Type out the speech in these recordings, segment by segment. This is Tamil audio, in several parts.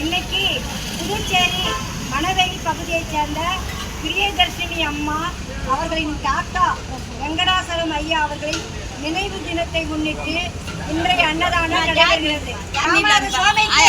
இன்னைக்கு புதுச்சேரி மணவெளி பகுதியைச் சேர்ந்த பிரியதர்ஷினி அம்மா அவர்களின் தாத்தா வெங்கடாசலம் ஐயா அவர்களின் நினைவு தினத்தை முன்னிட்டு இன்றைய அன்னதானம் நடைபெறுகிறது. ராமநாத சுவாமிக்கு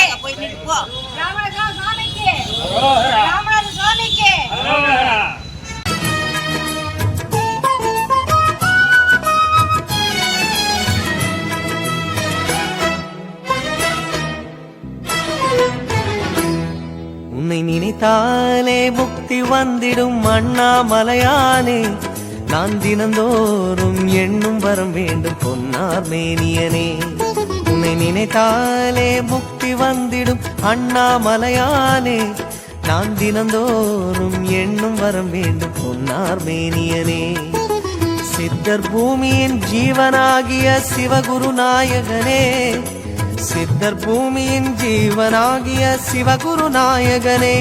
உன்னை நினைத்தாலே முக்தி வந்திடும் அண்ணாமலையானே, நான் தினந்தோறும் எண்ணும் வரம் வேண்டும் பொன்னார் மேனியனே. உன்னை நினைத்தாலே முக்தி வந்திடும் அண்ணாமலையானே, நான் தினந்தோறும் எண்ணும் வரம் வேண்டும் பொன்னார் மேனியனே. சித்தர் பூமியின் ஜீவனாகிய சிவகுரு நாயகனே, சித்தர் பூமியின் ஜீவனாகிய சிவகுரு நாயகனே,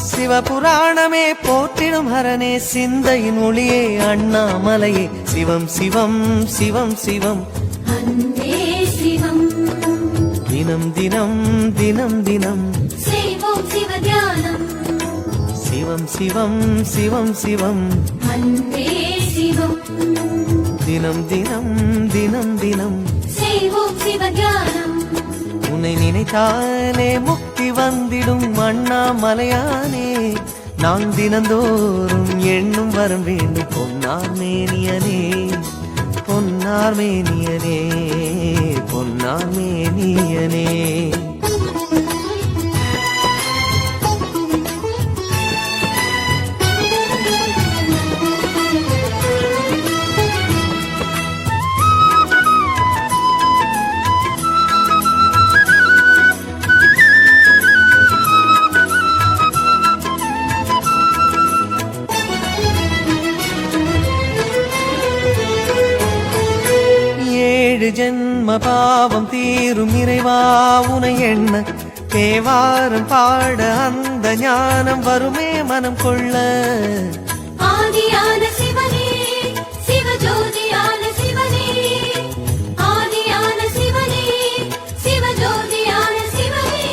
சிவபுராணமே போற்றிடும் ஹரனே, சிந்தையின் ஒளியே அண்ணாமலையே, சிவம் சிவம் சிவம் சிவம் அன்பே சிவம், தினம் தினம் தினம் தினம் செய்வோம் சிவத்தியானம், சிவம் சிவம் சிவம் சிவம் அன்பே சிவம், தினம் தினம் தினம் தினம் செய்வோம் சிவத்தியானம். உன்னை நினைத்தாலே முக்தி வந்திடும் அண்ணாமலையானே, நான் தினந்தோறும் எண்ணும் வரம் வேண்டும் பொன்னார் மேனியனே, பொன்னார் மேனியனே, பொன்னார் மேனியனே. ஜென்ம பாவம் தீரும் இறைவா உனை எண்ண, தேவாரம் பாட அந்த ஞானம் வருமே மனம் கொள்ள. ஆதியான சிவனே சிவஜோதியான சிவனே, ஆதியான சிவனே சிவஜோதியான சிவனே.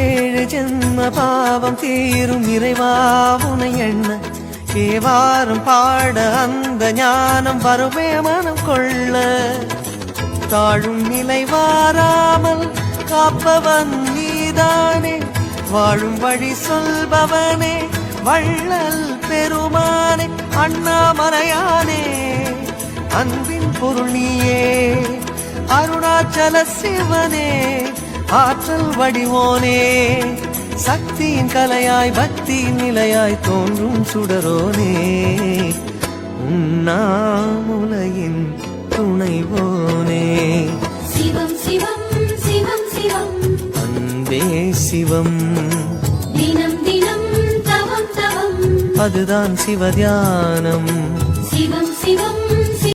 7 ஜென்ம பாவம் தீரும் இறைவா உனை எண்ண, தேவாரம் பாட அந்த ஞானம் வருமே மனம் கொள்ள. தாழும் நிலை வாராமல் காப்பவன் நீதானே, வாழும் வழி சொல்பவனே வள்ளல் பெருமானே, அண்ணாமலையானே அன்பின் பொருள் நீயே, அருணாச்சல சிவனே ஆற்றல் வடிவோனே, சக்தியின் கலையாய் பக்தியின் நிலையாய் தோன்றும் சுடரோனே, உண்ணாமுலையின் துணைவோனே. சிவம் சிவம் சிவம் சிவம் அன்பே சிவம், தினம் தினம் தவம் தவம், அதுதான் சிவதியானம். சிவம் சிவம்